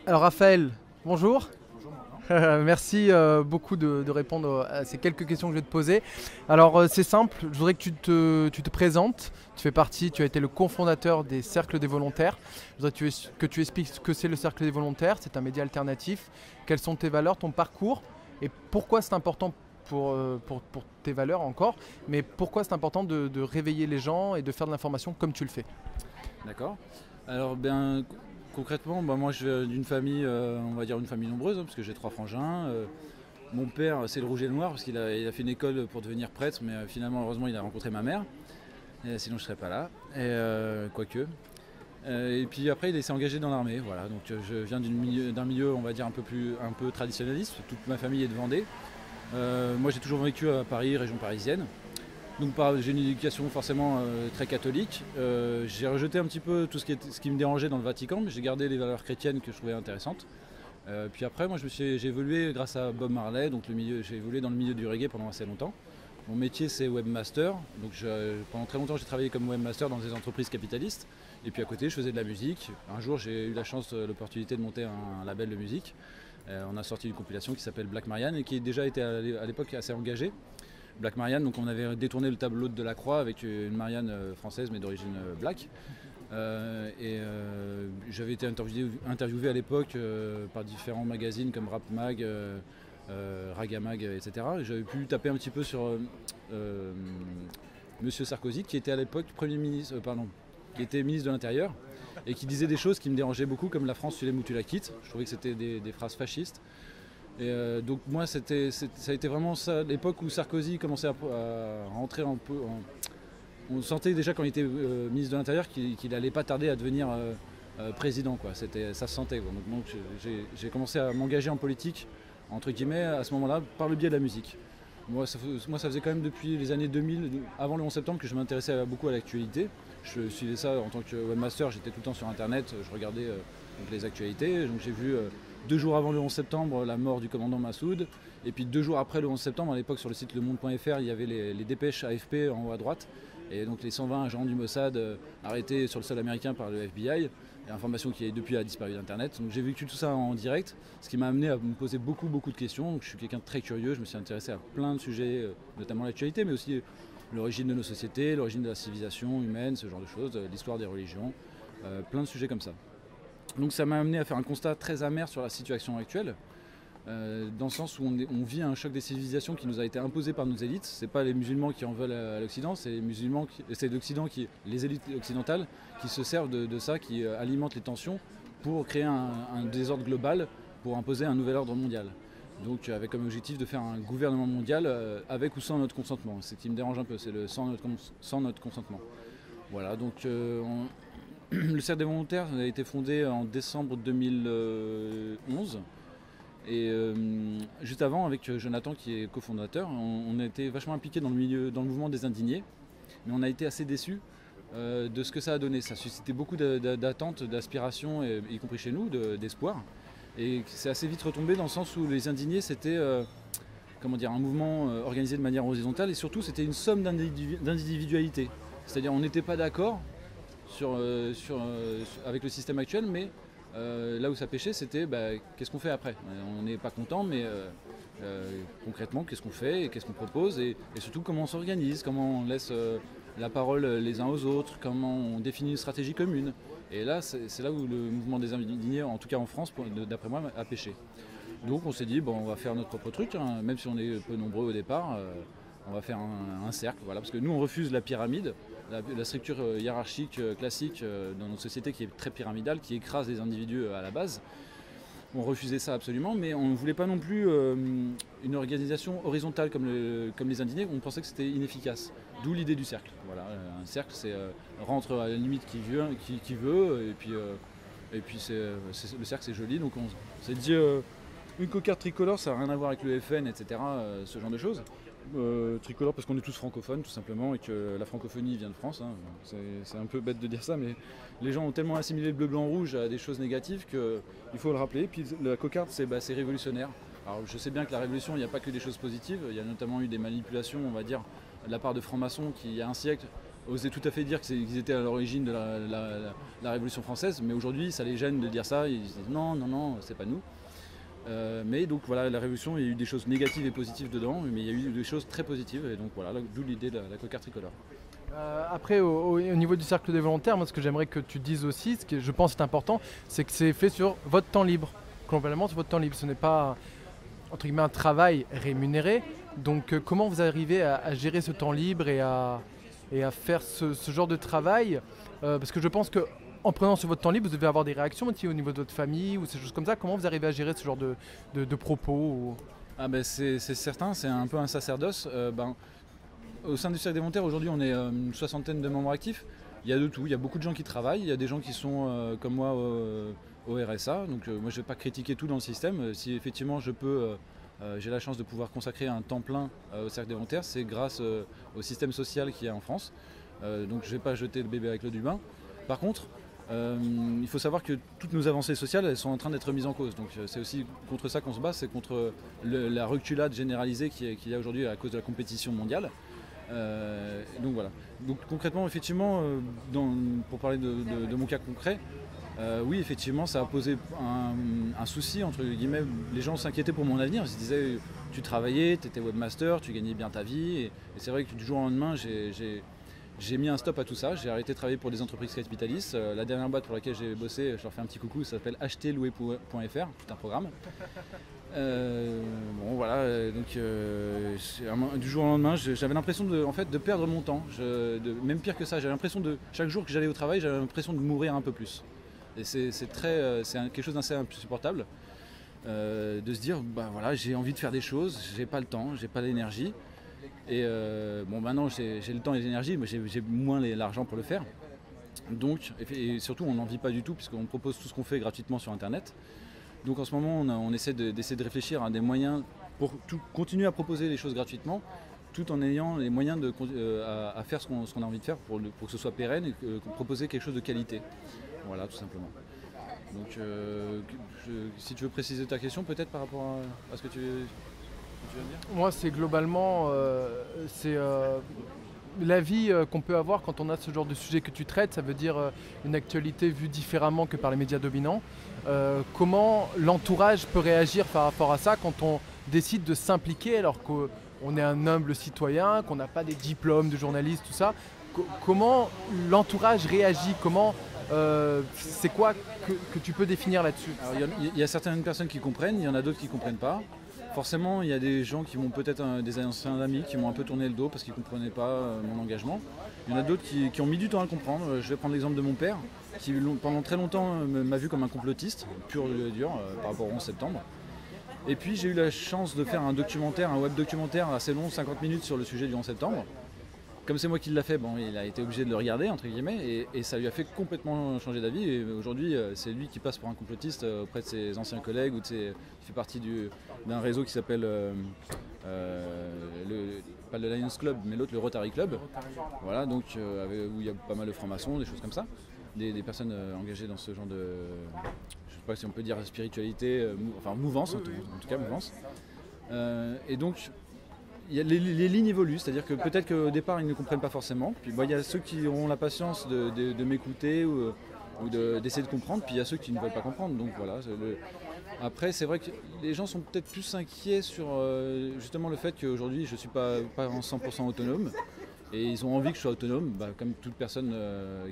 Alors Raphaël, bonjour. Bonjour Morgan. Merci beaucoup de répondre à ces quelques questions que je vais te poser. Alors c'est simple, je voudrais que tu te présentes. Tu fais partie, tu as été le cofondateur des Cercles des Volontaires. Je voudrais que tu expliques ce que c'est le Cercle des Volontaires. C'est un média alternatif. Quelles sont tes valeurs, ton parcours et pourquoi c'est important pour tes valeurs encore, mais pourquoi c'est important de réveiller les gens et de faire de l'information comme tu le fais. D'accord. Alors concrètement, moi je viens d'une famille, on va dire une famille nombreuse, hein, parce que j'ai trois frangins. Mon père c'est le rouge et le noir parce qu'il a fait une école pour devenir prêtre, mais finalement heureusement il a rencontré ma mère, et sinon je serais pas là. Et quoique. Et puis après il s'est engagé dans l'armée. Voilà. Donc je viens d'un milieu on va dire un peu traditionnaliste. Toute ma famille est de Vendée. Moi j'ai toujours vécu à Paris, région parisienne. Donc j'ai une éducation forcément très catholique. J'ai rejeté un petit peu tout ce qui me dérangeait dans le Vatican, mais j'ai gardé les valeurs chrétiennes que je trouvais intéressantes. Puis après, moi j'ai évolué grâce à Bob Marley, donc j'ai évolué dans le milieu du reggae pendant assez longtemps. Mon métier c'est webmaster, donc pendant très longtemps j'ai travaillé comme webmaster dans des entreprises capitalistes. Et puis à côté je faisais de la musique. Un jour j'ai eu la chance, l'opportunité de monter un label de musique. On a sorti une compilation qui s'appelle Black Marianne et qui déjà était à l'époque assez engagée. Black Marianne, donc on avait détourné le tableau de Delacroix avec une Marianne française mais d'origine black. J'avais été interviewé à l'époque par différents magazines comme Rap Mag, Raga Mag, etc. J'avais pu taper un petit peu sur Monsieur Sarkozy qui était à l'époque Premier ministre, qui était ministre de l'Intérieur et qui disait des choses qui me dérangeaient beaucoup comme la France tu l'aimes ou tu la quittes. Je trouvais que c'était des phrases fascistes. Donc moi ça a été vraiment ça l'époque où Sarkozy commençait à rentrer un peu on sentait déjà quand il était ministre de l'Intérieur qu'il n'allait pas tarder à devenir président, quoi. Ça se sentait, quoi. Donc j'ai commencé à m'engager en politique entre guillemets à ce moment-là par le biais de la musique. Moi ça faisait quand même depuis les années 2000, avant le 11 septembre, que je m'intéressais beaucoup à l'actualité. Je suivais ça en tant que webmaster, j'étais tout le temps sur internet, je regardais donc les actualités. Donc j'ai vu 2 jours avant le 11 septembre la mort du commandant Massoud, et puis 2 jours après le 11 septembre, à l'époque sur le site lemonde.fr, il y avait les dépêches AFP en haut à droite, et donc les 120 agents du Mossad arrêtés sur le sol américain par le FBI, et information qui depuis a disparu d'internet. Donc j'ai vécu tout ça en direct, ce qui m'a amené à me poser beaucoup de questions. Donc je suis quelqu'un de très curieux, je me suis intéressé à plein de sujets, notamment l'actualité, mais aussi l'origine de nos sociétés, l'origine de la civilisation humaine, ce genre de choses, l'histoire des religions, plein de sujets comme ça. Donc ça m'a amené à faire un constat très amer sur la situation actuelle, dans le sens où on vit un choc des civilisations qui nous a été imposé par nos élites. C'est pas les musulmans qui en veulent à l'Occident, c'est l'Occident les élites occidentales qui se servent de ça, qui alimentent les tensions pour créer un désordre global, pour imposer un nouvel ordre mondial. Donc avec comme objectif de faire un gouvernement mondial avec ou sans notre consentement. C'est ce qui me dérange un peu, c'est le sans notre consentement. Voilà, donc le Cercle des Volontaires a été fondé en décembre 2011. Et juste avant, avec Jonathan qui est cofondateur, on a été vachement impliqué dans le mouvement des indignés. Mais on a été assez déçus de ce que ça a donné. Ça a suscité beaucoup d'attentes, d'aspirations, y compris chez nous, d'espoir. Et c'est assez vite retombé dans le sens où les indignés, c'était un mouvement organisé de manière horizontale, et surtout c'était une somme d'individualités. C'est-à-dire on n'était pas d'accord avec le système actuel, mais là où ça pêchait, c'était qu'est-ce qu'on fait après. On n'est pas content, mais concrètement, qu'est-ce qu'on fait et qu'est-ce qu'on propose, et surtout comment on s'organise, comment on laisse la parole les uns aux autres, comment on définit une stratégie commune. Et là, c'est là où le mouvement des indignés, en tout cas en France, d'après moi, a pêché. Donc on s'est dit, on va faire notre propre truc, hein, même si on est peu nombreux au départ, on va faire un cercle, voilà, parce que nous on refuse la pyramide, la structure hiérarchique classique dans notre société qui est très pyramidale, qui écrase les individus à la base. On refusait ça absolument, mais on ne voulait pas non plus une organisation horizontale comme les indignés. On pensait que c'était inefficace. D'où l'idée du cercle. Voilà, un cercle, c'est rentre à la limite qui veut, et puis le cercle c'est joli. Donc on s'est dit une cocarde tricolore, ça n'a rien à voir avec le FN, etc. Ce genre de choses. Tricolore parce qu'on est tous francophones tout simplement, et que la francophonie vient de France, hein. C'est un peu bête de dire ça, mais les gens ont tellement assimilé le bleu blanc rouge à des choses négatives qu'il faut le rappeler. Puis la cocarde c'est révolutionnaire. Alors je sais bien que la révolution, il n'y a pas que des choses positives, il y a notamment eu des manipulations, on va dire, de la part de francs-maçons qui il y a un siècle osaient tout à fait dire qu'ils étaient à l'origine de la Révolution française, mais aujourd'hui ça les gêne de dire ça, ils disent non, non, non, c'est pas nous. Mais donc voilà, la Révolution, il y a eu des choses négatives et positives dedans, mais il y a eu des choses très positives, et donc voilà, d'où l'idée de la cocarde tricolore. Après, au niveau du cercle des volontaires, moi ce que j'aimerais que tu dises aussi, ce que je pense est important, c'est que c'est fait sur votre temps libre, complètement sur votre temps libre. Ce n'est pas entre guillemets un travail rémunéré. Donc comment vous arrivez à gérer ce temps libre et à faire ce genre de travail parce que je pense que en prenant sur votre temps libre, vous devez avoir des réactions aussi au niveau de votre famille ou ces choses comme ça. Comment vous arrivez à gérer ce genre de propos Ah ben c'est certain, c'est un peu un sacerdoce. Au sein du cercle des volontaires, aujourd'hui, on est une soixantaine de membres actifs. Il y a de tout, il y a beaucoup de gens qui travaillent, il y a des gens qui sont comme moi au RSA. Donc moi, je ne vais pas critiquer tout dans le système. Si effectivement j'ai la chance de pouvoir consacrer un temps plein au cercle des volontaires, c'est grâce au système social qu'il y a en France. Donc je ne vais pas jeter le bébé avec l'eau du bain. Par contre, il faut savoir que toutes nos avancées sociales, elles sont en train d'être mises en cause. Donc c'est aussi contre ça qu'on se bat, c'est contre la reculade généralisée qu'il y a aujourd'hui à cause de la compétition mondiale. Donc voilà. Donc concrètement, effectivement, pour parler de mon cas concret, oui, effectivement, ça a posé un souci, entre guillemets. Les gens s'inquiétaient pour mon avenir. Ils se disaient, tu travaillais, tu étais webmaster, tu gagnais bien ta vie. Et c'est vrai que du jour au lendemain, j'ai mis un stop à tout ça. J'ai arrêté de travailler pour des entreprises capitalistes. La dernière boîte pour laquelle j'ai bossé, je leur fais un petit coucou, ça s'appelle acheterlouer.fr, tout un programme. Bon voilà, donc du jour au lendemain, j'avais l'impression de perdre mon temps. Même pire que ça, j'avais l'impression chaque jour que j'allais au travail, j'avais l'impression de mourir un peu plus. Et c'est quelque chose d'assez insupportable de se dire, bah voilà, j'ai envie de faire des choses, j'ai pas le temps, j'ai pas l'énergie. Et bon, maintenant j'ai le temps et l'énergie, mais j'ai moins l'argent pour le faire. Donc, et surtout, on n'en vit pas du tout, puisqu'on propose tout ce qu'on fait gratuitement sur Internet. Donc en ce moment, on essaie de réfléchir à des moyens pour continuer à proposer les choses gratuitement, tout en ayant les moyens à faire ce qu'on a envie de faire pour que ce soit pérenne et proposer quelque chose de qualité. Voilà, tout simplement. Donc, si tu veux préciser ta question, peut-être par rapport à ce que tu veux dire. Moi, c'est globalement l'avis qu'on peut avoir quand on a ce genre de sujet que tu traites. Ça veut dire une actualité vue différemment que par les médias dominants. Comment l'entourage peut réagir par rapport à ça quand on décide de s'impliquer alors qu'on est un humble citoyen, qu'on n'a pas des diplômes de journaliste, tout ça. Comment l'entourage réagit? C'est quoi que tu peux définir là-dessus? Il y a certaines personnes qui comprennent, il y en a d'autres qui ne comprennent pas. Forcément, il y a des gens qui m'ont peut-être des anciens amis qui m'ont un peu tourné le dos parce qu'ils ne comprenaient pas mon engagement. Il y en a d'autres qui ont mis du temps à le comprendre. Je vais prendre l'exemple de mon père, qui pendant très longtemps m'a vu comme un complotiste, pur et dur, par rapport au 11 septembre. Et puis j'ai eu la chance de faire un web documentaire assez long, 50 minutes sur le sujet du 11 septembre. Comme c'est moi qui l'a fait, bon, il a été obligé de le regarder, entre guillemets, et ça lui a fait complètement changer d'avis. Et aujourd'hui, c'est lui qui passe pour un complotiste auprès de ses anciens collègues, il fait partie d'un réseau qui s'appelle, pas le Lions Club, mais l'autre, le Rotary Club. Voilà, donc où il y a pas mal de francs-maçons, des choses comme ça. Des personnes engagées dans ce genre de, je ne sais pas si on peut dire spiritualité, mouvance, en tout cas mouvance. Et donc, les lignes évoluent, c'est-à-dire que peut-être qu'au départ ils ne comprennent pas forcément, puis il y a ceux qui auront la patience de m'écouter ou d'essayer de comprendre, puis il y a ceux qui ne veulent pas comprendre. Donc voilà. Après c'est vrai que les gens sont peut-être plus inquiets sur justement le fait qu'aujourd'hui je ne suis pas en 100% autonome, et ils ont envie que je sois autonome, comme toute personne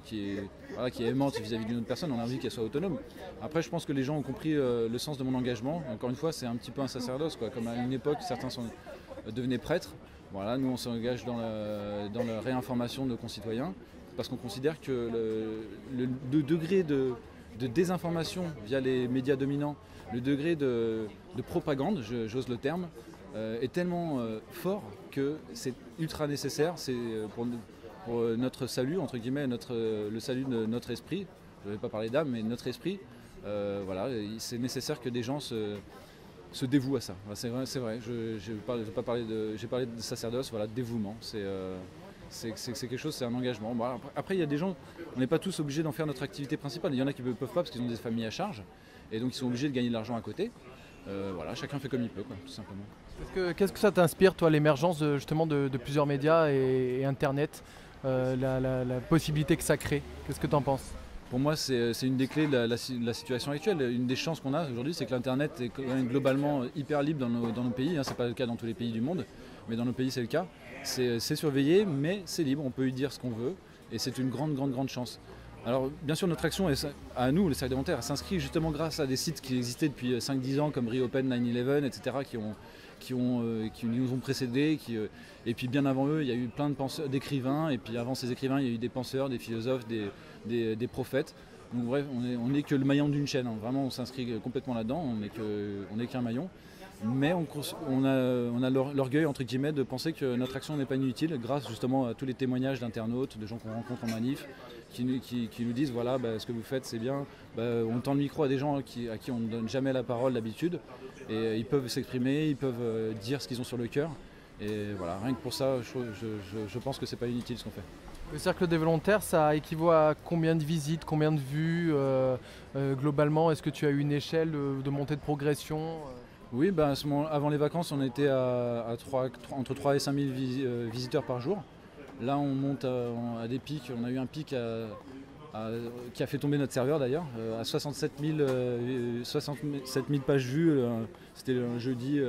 qui est aimante vis-à-vis d'une autre personne, on a envie qu'elle soit autonome. Après je pense que les gens ont compris le sens de mon engagement. Encore une fois, c'est un petit peu un sacerdoce, quoi. Comme à une époque certains devenaient prêtres. Voilà, nous on s'engage dans la réinformation de nos concitoyens parce qu'on considère que le degré de désinformation via les médias dominants, le degré de propagande, j'ose le terme, est tellement fort que c'est ultra nécessaire. C'est pour notre salut, entre guillemets, le salut de notre esprit. Je ne vais pas parler d'âme, mais de notre esprit. Voilà, c'est nécessaire que des gens se dévouent à ça. C'est vrai. J'ai parlé de sacerdoce, voilà, de dévouement. C'est quelque chose, c'est un engagement. Bon, après, il y a des gens, on n'est pas tous obligés d'en faire notre activité principale. Il y en a qui ne peuvent pas parce qu'ils ont des familles à charge, et donc ils sont obligés de gagner de l'argent à côté. Voilà, chacun fait comme il peut, quoi, tout simplement. Qu'est-ce que ça t'inspire, toi, l'émergence justement de plusieurs médias et Internet la possibilité que ça crée. Qu'est-ce que tu en penses? Pour moi, c'est une des clés de la situation actuelle. Une des chances qu'on a aujourd'hui, c'est que l'Internet est quand même globalement hyper libre dans nos pays. Ce n'est pas le cas dans tous les pays du monde, mais dans nos pays, c'est le cas. C'est surveillé, mais c'est libre. On peut y dire ce qu'on veut. Et c'est une grande, grande, grande chance. Alors, bien sûr, notre action, à nous, le Cercle des Volontaires, s'inscrit justement grâce à des sites qui existaient depuis 5-10 ans, comme Reopen, 9/11, etc., qui nous ont précédés. Et puis, bien avant eux, il y a eu plein de penseurs, d'écrivains. Et puis, avant ces écrivains, il y a eu des penseurs, des philosophes, des prophètes. Donc bref, on n'est que le maillon d'une chaîne, hein. Vraiment on s'inscrit complètement là-dedans, on n'est qu'un maillon. Mais on a l'orgueil entre guillemets de penser que notre action n'est pas inutile grâce justement à tous les témoignages d'internautes, de gens qu'on rencontre en manif, qui nous disent voilà ce que vous faites c'est bien, on tend le micro à des gens à qui on ne donne jamais la parole d'habitude et ils peuvent s'exprimer, ils peuvent dire ce qu'ils ont sur le cœur. Et voilà, rien que pour ça, je pense que c'est pas inutile ce qu'on fait. Le Cercle des Volontaires, ça équivaut à combien de visites, combien de vues globalement? Est-ce que tu as eu une échelle de montée de progression? Oui, avant les vacances, on était entre 3 et 5 000 visiteurs par jour. Là, on monte à des pics. On a eu un pic qui a fait tomber notre serveur d'ailleurs, à 67 000 pages vues. C'était un jeudi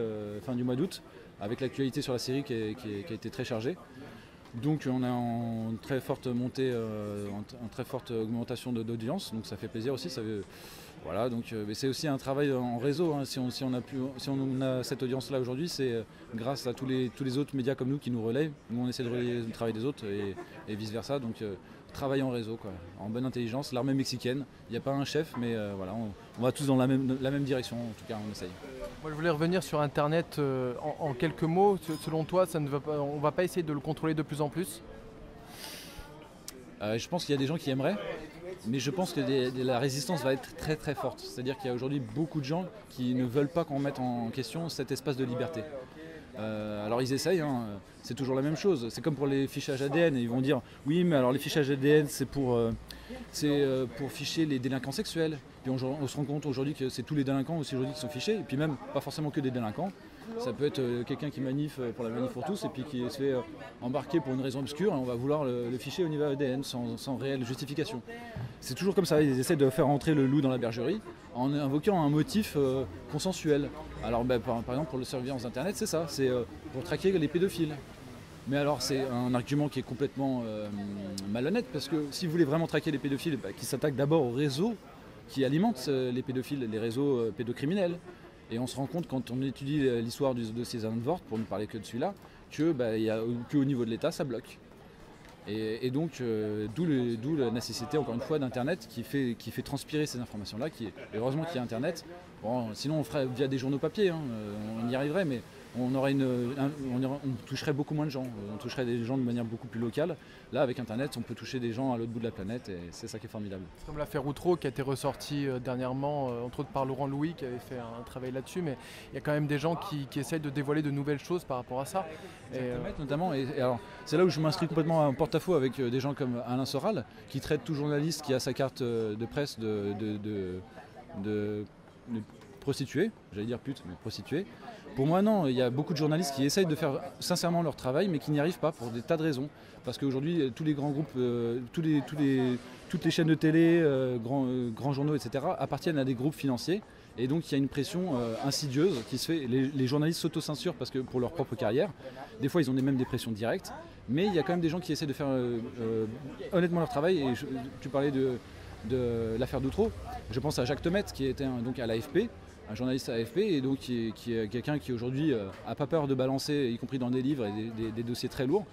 fin du mois d'août, avec l'actualité sur la série qui a été très chargée. Donc on a une très forte montée, une très forte augmentation d'audience, donc ça fait plaisir aussi. Voilà, donc c'est aussi un travail en réseau, hein. Si on a cette audience-là aujourd'hui, c'est grâce à tous les autres médias comme nous qui nous relaient. Nous on essaie de relayer le travail des autres et vice-versa. Donc travail en réseau, quoi, en bonne intelligence. L'armée mexicaine, il n'y a pas un chef, mais voilà, on va tous dans la même direction, en tout cas on essaye. Moi, je voulais revenir sur Internet en quelques mots. Selon toi, on ne va pas essayer de le contrôler de plus en plus? Je pense qu'il y a des gens qui aimeraient, mais je pense que la résistance va être très très forte. C'est-à-dire qu'il y a aujourd'hui beaucoup de gens qui ne veulent pas qu'on mette en question cet espace de liberté. Alors ils essayent, hein. C'est toujours la même chose. C'est comme pour les fichages ADN. Ils vont dire oui, mais alors les fichages ADN c'est pour ficher les délinquants sexuels. Puis on se rend compte aujourd'hui que c'est tous les délinquants aussi aujourd'hui qui sont fichés. Et puis même pas forcément que des délinquants. Ça peut être quelqu'un qui manif pour la manif pour tous et puis qui se fait embarquer pour une raison obscure et on va vouloir le ficher au niveau ADN sans réelle justification. C'est toujours comme ça, ils essaient de faire entrer le loup dans la bergerie en invoquant un motif consensuel. Alors par exemple pour le surveillance internet c'est ça, c'est pour traquer les pédophiles. Mais alors c'est un argument qui est complètement malhonnête parce que si vous voulez vraiment traquer les pédophiles, qui s'attaquent d'abord aux réseaux qui alimentent les pédophiles, les réseaux pédocriminels. Et on se rend compte quand on étudie l'histoire du dossier Zandvoort, pour ne parler que de celui-là, qu'au niveau de l'État, ça bloque. Et donc, d'où la nécessité, encore une fois, d'Internet qui fait transpirer ces informations-là. Heureusement qu'il y a Internet. Bon, sinon, on ferait via des journaux papier, hein, on y arriverait, mais on toucherait beaucoup moins de gens. On toucherait des gens de manière beaucoup plus locale. Là, avec Internet, on peut toucher des gens à l'autre bout de la planète et c'est ça qui est formidable. C'est comme l'affaire Outreau qui a été ressortie dernièrement, entre autres par Laurent Louis qui avait fait un travail là-dessus, mais il y a quand même des gens qui essayent de dévoiler de nouvelles choses par rapport à ça. Internet notamment, et alors c'est là où je m'inscris complètement en porte-à-faux avec des gens comme Alain Soral, qui traite tout journaliste qui a sa carte de presse de prostituée, j'allais dire pute, mais prostituée. Pour moi non, il y a beaucoup de journalistes qui essayent de faire sincèrement leur travail mais qui n'y arrivent pas pour des tas de raisons. Parce qu'aujourd'hui tous les grands groupes, toutes les chaînes de télé, grands journaux, etc. appartiennent à des groupes financiers. Et donc il y a une pression insidieuse qui se fait. Les journalistes s'auto-censurent parce que pour leur propre carrière, des fois ils ont même des pressions directes, mais il y a quand même des gens qui essaient de faire honnêtement leur travail. Et tu parlais de l'affaire d'Outreau, je pense à Jacques Temet qui était donc à l'AFP, un journaliste à l'AFP et donc qui est quelqu'un qui aujourd'hui n'a pas peur de balancer, y compris dans des livres et des dossiers très lourds.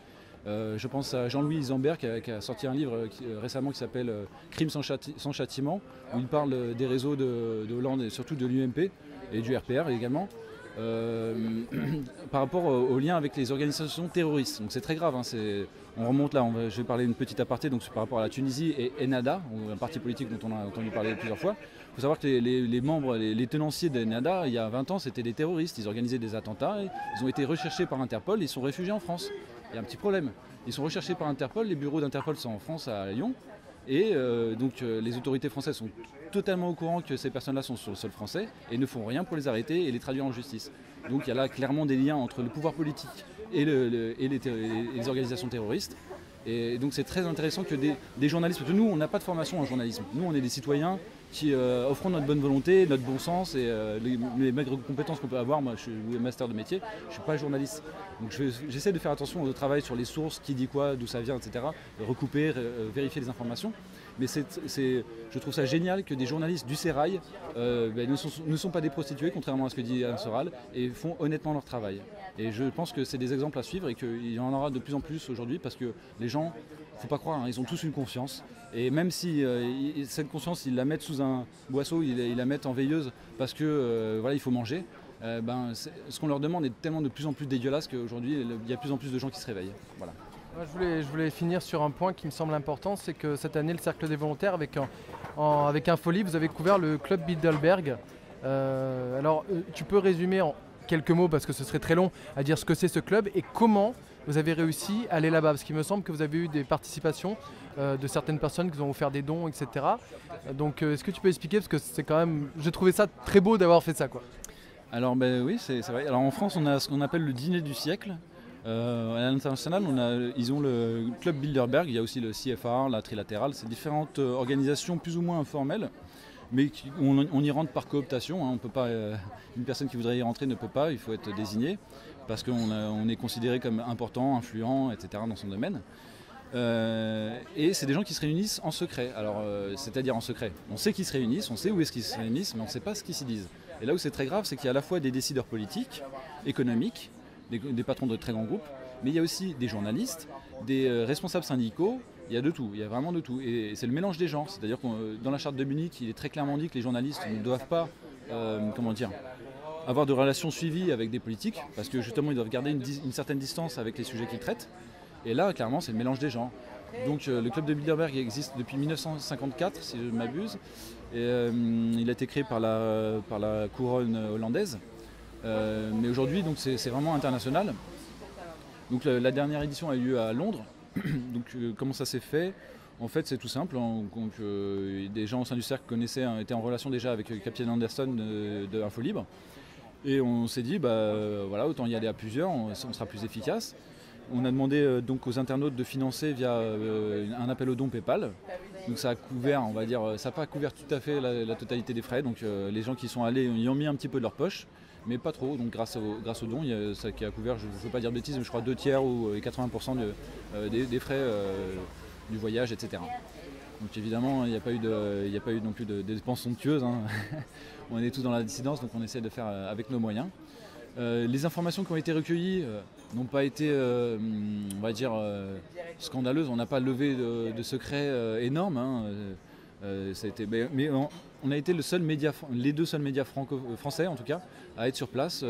Je pense à Jean-Louis Isambert qui a sorti un livre récemment qui s'appelle Crime sans châtiment, où il parle des réseaux de Hollande et surtout de l'UMP et du RPR également, par rapport au lien avec les organisations terroristes. Donc c'est très grave, hein, on remonte là, je vais parler d'une petite aparté, donc c'est par rapport à la Tunisie et Ennahda, un parti politique dont on a entendu parler plusieurs fois. Il faut savoir que les membres, les tenanciers d'Ennahda, il y a 20 ans, c'était des terroristes, ils organisaient des attentats, ils ont été recherchés par Interpol, ils sont réfugiés en France. Il y a un petit problème. Ils sont recherchés par Interpol, les bureaux d'Interpol sont en France, à Lyon, et donc les autorités françaises sont totalement au courant que ces personnes-là sont sur le sol français et ne font rien pour les arrêter et les traduire en justice. Donc il y a là clairement des liens entre le pouvoir politique et les organisations terroristes. Et donc c'est très intéressant que des journalistes, parce que nous on n'a pas de formation en journalisme, nous on est des citoyens qui offront notre bonne volonté, notre bon sens et les maigres compétences qu'on peut avoir. Moi je suis master de métier, je ne suis pas journaliste. Donc j'essaie de faire attention au travail sur les sources, qui dit quoi, d'où ça vient, etc. De recouper, vérifier les informations. Mais je trouve ça génial que des journalistes du Sérail ne sont pas des prostituées, contrairement à ce que dit Alain Soral, et font honnêtement leur travail. Et je pense que c'est des exemples à suivre et qu'il y en aura de plus en plus aujourd'hui parce que les gens, il ne faut pas croire, hein, ils ont tous une confiance. Et même si cette confiance, ils la mettent sous un boisseau, ils la mettent en veilleuse parce que voilà, il faut manger, ce qu'on leur demande est tellement de plus en plus dégueulasse qu'aujourd'hui, il y a de plus en plus de gens qui se réveillent. Voilà. Je voulais finir sur un point qui me semble important, c'est que cette année, le Cercle des volontaires, avec Infoli, vous avez couvert le club Bilderberg. Alors, tu peux résumer en quelques mots, parce que ce serait très long, à dire ce que c'est ce club et comment vous avez réussi à aller là-bas. Parce qu'il me semble que vous avez eu des participations de certaines personnes qui vous ont offert des dons, etc. Donc, est-ce que tu peux expliquer, parce que c'est quand même, j'ai trouvé ça très beau d'avoir fait ça, quoi. Alors, oui, c'est vrai. Alors, en France, on a ce qu'on appelle le dîner du siècle. À l'international, ils ont le club Bilderberg, il y a aussi le CFR, la Trilatérale, c'est différentes organisations plus ou moins informelles, mais on y rentre par cooptation, hein, on peut pas, une personne qui voudrait y rentrer ne peut pas, il faut être désigné, parce qu'on est considéré comme important, influent, etc. dans son domaine. Et c'est des gens qui se réunissent en secret, c'est-à-dire en secret. On sait qu'ils se réunissent, on sait où est-ce qu'ils se réunissent, mais on ne sait pas ce qu'ils s'y disent. Et là où c'est très grave, c'est qu'il y a à la fois des décideurs politiques, économiques, des patrons de très grands groupes, mais il y a aussi des journalistes, des responsables syndicaux, il y a de tout, il y a vraiment de tout. Et c'est le mélange des genres, c'est-à-dire que dans la charte de Munich, il est très clairement dit que les journalistes ne doivent pas avoir de relations suivies avec des politiques, parce que justement ils doivent garder une certaine distance avec les sujets qu'ils traitent. Et là, clairement, c'est le mélange des genres. Donc le club de Bilderberg existe depuis 1954, si je ne m'abuse, et il a été créé par la couronne hollandaise. Mais aujourd'hui, donc c'est vraiment international. Donc la dernière édition a eu lieu à Londres. Donc comment ça s'est fait? En fait, c'est tout simple. Des gens au sein du cercle étaient en relation déjà avec Captain Anderson de Info Libre. Et on s'est dit, voilà, autant y aller à plusieurs, on sera plus efficace. On a demandé donc aux internautes de financer via un appel aux dons PayPal. Donc ça a couvert, on va dire, ça n'a pas couvert tout à fait la totalité des frais. Donc les gens qui sont allés y ont mis un petit peu de leur poche, mais pas trop. Donc grâce aux dons, ça qui a couvert, je ne veux pas dire de bêtises, mais je crois 2/3 ou 80% des frais du voyage, etc. Donc évidemment, il n'y a pas eu non plus de dépenses somptueuses, hein. On est tous dans la dissidence, donc on essaie de faire avec nos moyens. Les informations qui ont été recueillies n'ont pas été, on va dire, scandaleuses. On n'a pas levé de secrets énormes, hein. Ça a été, mais on a été les deux seuls médias français en tout cas, à être sur place.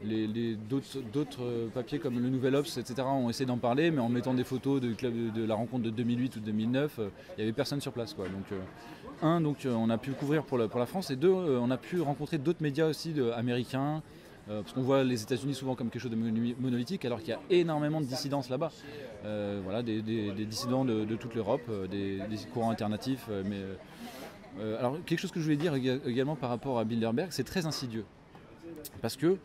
D'autres papiers comme le Nouvel Obs, etc. ont essayé d'en parler, mais en mettant des photos de la rencontre de 2008 ou 2009, il n'y avait personne sur place, quoi. Donc, on a pu couvrir pour la France, et deux, on a pu rencontrer d'autres médias aussi américains. Parce qu'on voit les États-Unis souvent comme quelque chose de monolithique, alors qu'il y a énormément de dissidence là-bas. Voilà, des dissidents de toute l'Europe, des courants alternatifs. Alors, quelque chose que je voulais dire également par rapport à Bilderberg, c'est très insidieux. Parce que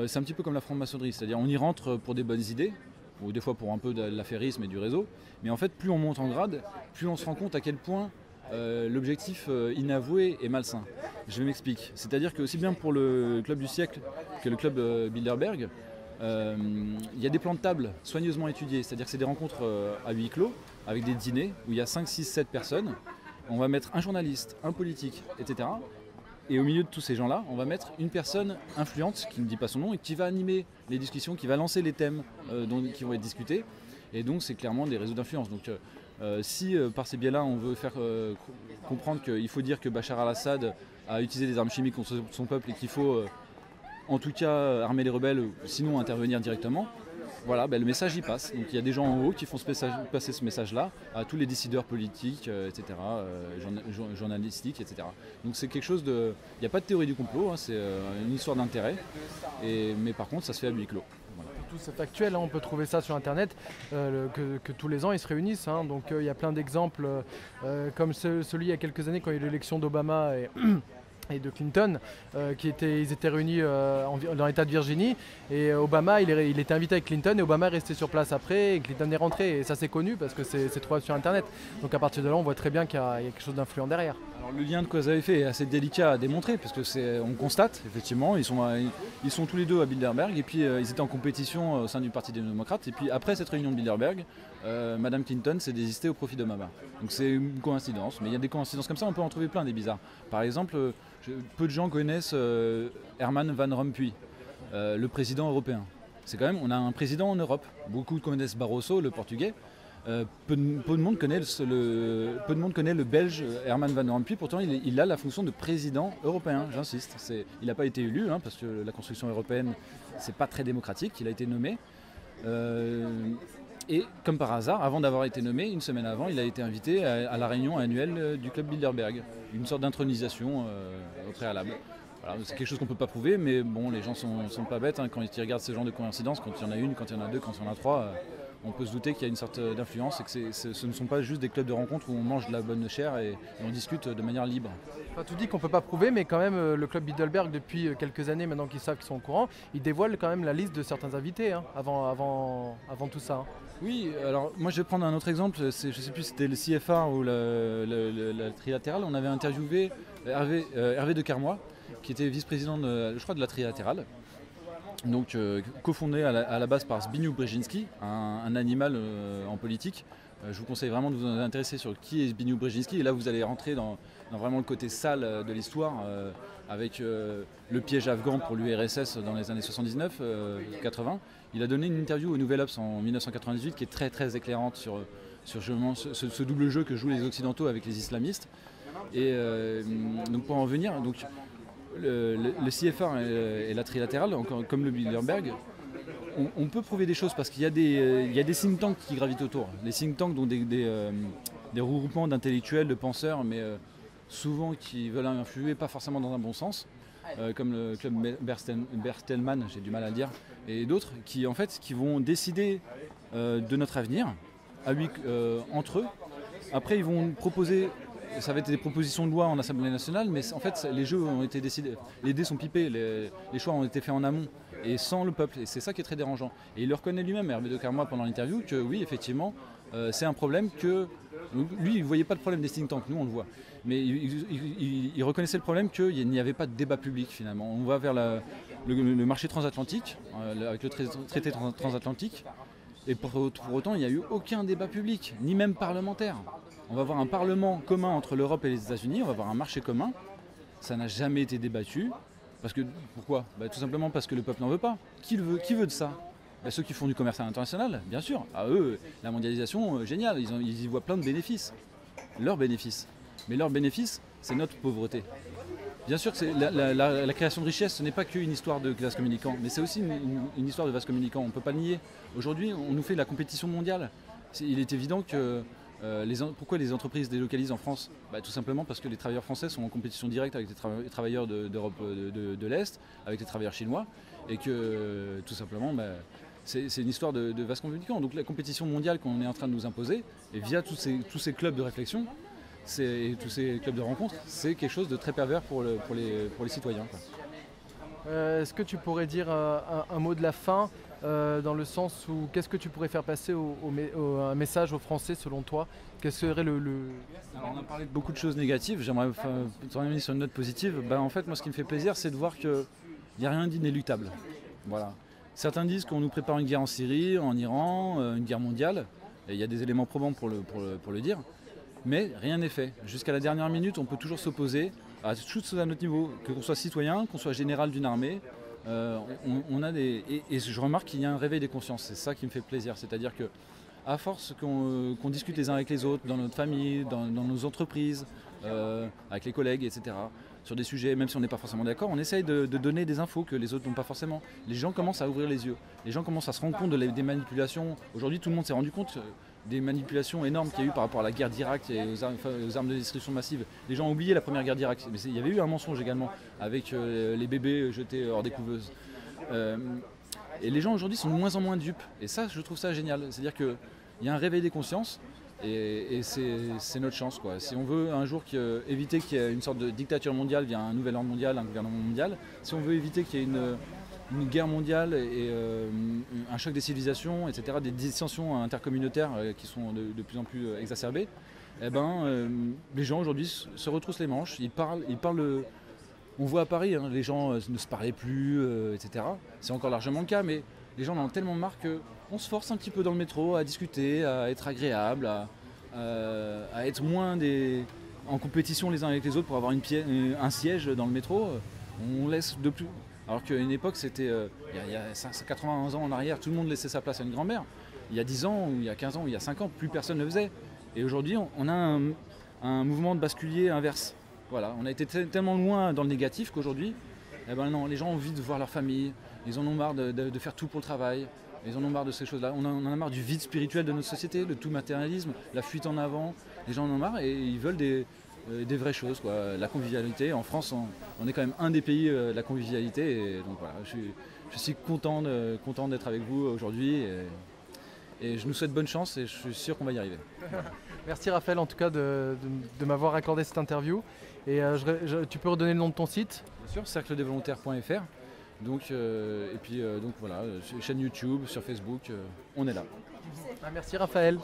c'est un petit peu comme la franc-maçonnerie, c'est-à-dire on y rentre pour des bonnes idées, ou des fois pour un peu de l'affairisme et du réseau, mais en fait, plus on monte en grade, plus on se rend compte à quel point l'objectif inavoué est malsain. Je m'explique. C'est-à-dire que aussi bien pour le club du siècle que le club Bilderberg, il y a des plans de table soigneusement étudiés. C'est-à-dire que c'est des rencontres à huis clos, avec des dîners où il y a 5, 6, 7 personnes. On va mettre un journaliste, un politique, etc. Et au milieu de tous ces gens-là, on va mettre une personne influente, qui ne dit pas son nom, et qui va animer les discussions, qui va lancer les thèmes qui vont être discutés. Et donc c'est clairement des réseaux d'influence. Donc si par ces biais-là on veut faire comprendre qu'il faut dire que Bachar al-Assad a utilisé des armes chimiques contre son peuple et qu'il faut en tout cas armer les rebelles, sinon intervenir directement, voilà, le message y passe. Donc il y a des gens en haut qui font passer ce message-là à tous les décideurs politiques, etc., journalistiques, etc. Donc c'est quelque chose de... Il n'y a pas de théorie du complot, hein, c'est une histoire d'intérêt, mais par contre ça se fait à huis clos. Tout c'est factuel, hein, on peut trouver ça sur internet, que tous les ans ils se réunissent, hein, donc il y a plein d'exemples comme celui il y a quelques années quand il y a eu l'élection d'Obama et de Clinton, ils étaient réunis dans l'État de Virginie, et Obama, il était invité avec Clinton, et Obama est resté sur place après, et Clinton est rentré, et ça c'est connu parce que c'est trouvé sur Internet. Donc à partir de là, on voit très bien qu'il y a quelque chose d'influent derrière. Alors, le lien de cause à effet est assez délicat à démontrer, parce que on constate, effectivement, ils sont tous les deux à Bilderberg, et puis ils étaient en compétition au sein du Parti démocrate, et puis après cette réunion de Bilderberg, Madame Clinton s'est désistée au profit d'Obama. Donc c'est une coïncidence, mais il y a des coïncidences comme ça, on peut en trouver plein des bizarres. Par exemple, peu de gens connaissent Herman Van Rompuy, le président européen. On a un président en Europe. Beaucoup connaissent Barroso, le portugais. Peu de monde connaît le belge Herman Van Rompuy. Pourtant, il a la fonction de président européen, j'insiste. Il n'a pas été élu, parce que la construction européenne, c'est pas très démocratique. Il a été nommé. Et comme par hasard, avant d'avoir été nommé, une semaine avant, il a été invité à la réunion annuelle du club Bilderberg. Une sorte d'intronisation au préalable. Voilà, c'est quelque chose qu'on ne peut pas prouver, mais bon, les gens sont pas bêtes quand ils regardent ce genre de coïncidences, quand il y en a une, quand il y en a deux, quand il y en a trois. On peut se douter qu'il y a une sorte d'influence et que ce ne sont pas juste des clubs de rencontres où on mange de la bonne chair et on discute de manière libre. Enfin, tu dis qu'on ne peut pas prouver, mais quand même, le club Bilderberg, depuis quelques années, maintenant qu'ils savent qu'ils sont au courant, ils dévoilent quand même la liste de certains invités avant tout ça. Oui, alors moi je vais prendre un autre exemple, je ne sais plus si c'était le CFR ou la trilatérale. On avait interviewé Hervé de Carmois, qui était vice-président je crois de la trilatérale. Donc cofondé à la base par Zbigniew Brzezinski, un animal en politique. Je vous conseille vraiment de vous intéresser sur qui est Zbigniew Brzezinski, et là vous allez rentrer dans vraiment le côté sale de l'histoire, avec le piège afghan pour l'URSS dans les années 79-80. Il a donné une interview au Nouvel Obs en 1998 qui est très très éclairante sur ce double jeu que jouent les Occidentaux avec les islamistes. Et donc pour en venir, le CFR et la trilatérale, comme le Bilderberg, on peut prouver des choses parce qu'il y a des think tanks qui gravitent autour. Les think tanks, donc des regroupements d'intellectuels, de penseurs, mais souvent qui veulent influer pas forcément dans un bon sens, comme le club Bertelsmann, j'ai du mal à le dire, et d'autres qui vont décider de notre avenir entre eux. Après, ils vont proposer. Ça va être des propositions de loi en Assemblée nationale, mais en fait les jeux ont été décidés, les dés sont pipés, les choix ont été faits en amont et sans le peuple, et c'est ça qui est très dérangeant. Et il le reconnaît lui-même, Hervé de Carmois, pendant l'interview, que oui, effectivement, c'est un problème que... Lui, il ne voyait pas le problème des think tanks, nous on le voit. Mais il reconnaissait le problème qu'il n'y avait pas de débat public finalement. On va vers le marché transatlantique, avec le traité transatlantique, et pour autant il n'y a eu aucun débat public, ni même parlementaire. On va avoir un parlement commun entre l'Europe et les États-Unis, on va avoir un marché commun. Ça n'a jamais été débattu. Pourquoi ? Tout simplement parce que le peuple n'en veut pas. Qui veut de ça ? Ceux qui font du commerce international, bien sûr. À eux, la mondialisation, génial, ils y voient plein de bénéfices. Leurs bénéfices. Mais leurs bénéfices, c'est notre pauvreté. Bien sûr que la création de richesse, ce n'est pas qu'une histoire de vases communicants, mais c'est aussi une histoire de vases communicants. On ne peut pas le nier. Aujourd'hui, on nous fait la compétition mondiale. Il est évident que... pourquoi les entreprises délocalisent en France ? Tout simplement parce que les travailleurs français sont en compétition directe avec les travailleurs d'Europe de l'Est, avec les travailleurs chinois, et que tout simplement c'est une histoire de vases communicants. Donc la compétition mondiale qu'on est en train de nous imposer, et via tous ces clubs de réflexion, et tous ces clubs de rencontres, c'est quelque chose de très pervers pour les citoyens, quoi. Est-ce que tu pourrais dire un mot de la fin, dans le sens où qu'est-ce que tu pourrais faire passer un message aux Français selon toi ? Quel serait Alors, on a parlé de beaucoup de choses négatives, j'aimerais terminer sur une note positive. En fait, moi ce qui me fait plaisir, c'est de voir qu'il n'y a rien d'inéluctable. Voilà. Certains disent qu'on nous prépare une guerre en Syrie, en Iran, une guerre mondiale, et il y a des éléments probants pour le dire, mais rien n'est fait. Jusqu'à la dernière minute, on peut toujours s'opposer à toutes choses à notre niveau, qu'on soit citoyen, qu'on soit général d'une armée. Et je remarque qu'il y a un réveil des consciences, c'est ça qui me fait plaisir, c'est-à-dire que à force qu'on discute les uns avec les autres, dans notre famille, dans nos entreprises, avec les collègues, etc., sur des sujets, même si on n'est pas forcément d'accord, on essaye de donner des infos que les autres n'ont pas forcément. Les gens commencent à ouvrir les yeux, les gens commencent à se rendre compte des manipulations. Aujourd'hui, tout le monde s'est rendu compte des manipulations énormes qu'il y a eu par rapport à la guerre d'Irak et aux armes de destruction massive. Les gens ont oublié la première guerre d'Irak, mais il y avait eu un mensonge également avec les bébés jetés hors des couveuses. Et les gens aujourd'hui sont de moins en moins dupes, et ça, je trouve ça génial. C'est-à-dire qu'il y a un réveil des consciences, Et c'est notre chance, quoi. Si on veut un jour éviter qu'il y ait une sorte de dictature mondiale via un nouvel ordre mondial, un gouvernement mondial, si on veut éviter qu'il y ait une guerre mondiale et un choc des civilisations, etc., des dissensions intercommunautaires qui sont de plus en plus exacerbées, eh ben, les gens aujourd'hui se retroussent les manches, ils parlent on voit à Paris, hein, les gens ne se parlaient plus, etc. C'est encore largement le cas, mais les gens en ont tellement marre qu'on se force un petit peu dans le métro à discuter, à être agréable, à être moins en compétition les uns avec les autres pour avoir un siège dans le métro. On laisse de plus. Alors qu'à une époque, c'était il y a 80 ans en arrière, tout le monde laissait sa place à une grand-mère. Il y a 10 ans, ou il y a 15 ans, ou il y a 5 ans, plus personne ne le faisait. Et aujourd'hui, on a un mouvement de basculier inverse. Voilà, on a été tellement loin dans le négatif qu'aujourd'hui, eh ben non, les gens ont envie de voir leur famille, ils en ont marre de faire tout pour le travail, ils en ont marre de ces choses-là. On en a marre du vide spirituel de notre société, de tout matérialisme, la fuite en avant. Les gens en ont marre et ils veulent des vraies choses, quoi. La convivialité. En France, on est quand même un des pays de la convivialité. Et donc voilà, je suis content d'être avec vous aujourd'hui. Et je nous souhaite bonne chance et je suis sûr qu'on va y arriver. Merci Raphaël en tout cas de m'avoir accordé cette interview. Et tu peux redonner le nom de ton site? Bien sûr, cercledesvolontaires.fr. Donc, et puis donc voilà, chaîne YouTube, sur Facebook, on est là. Merci Raphaël.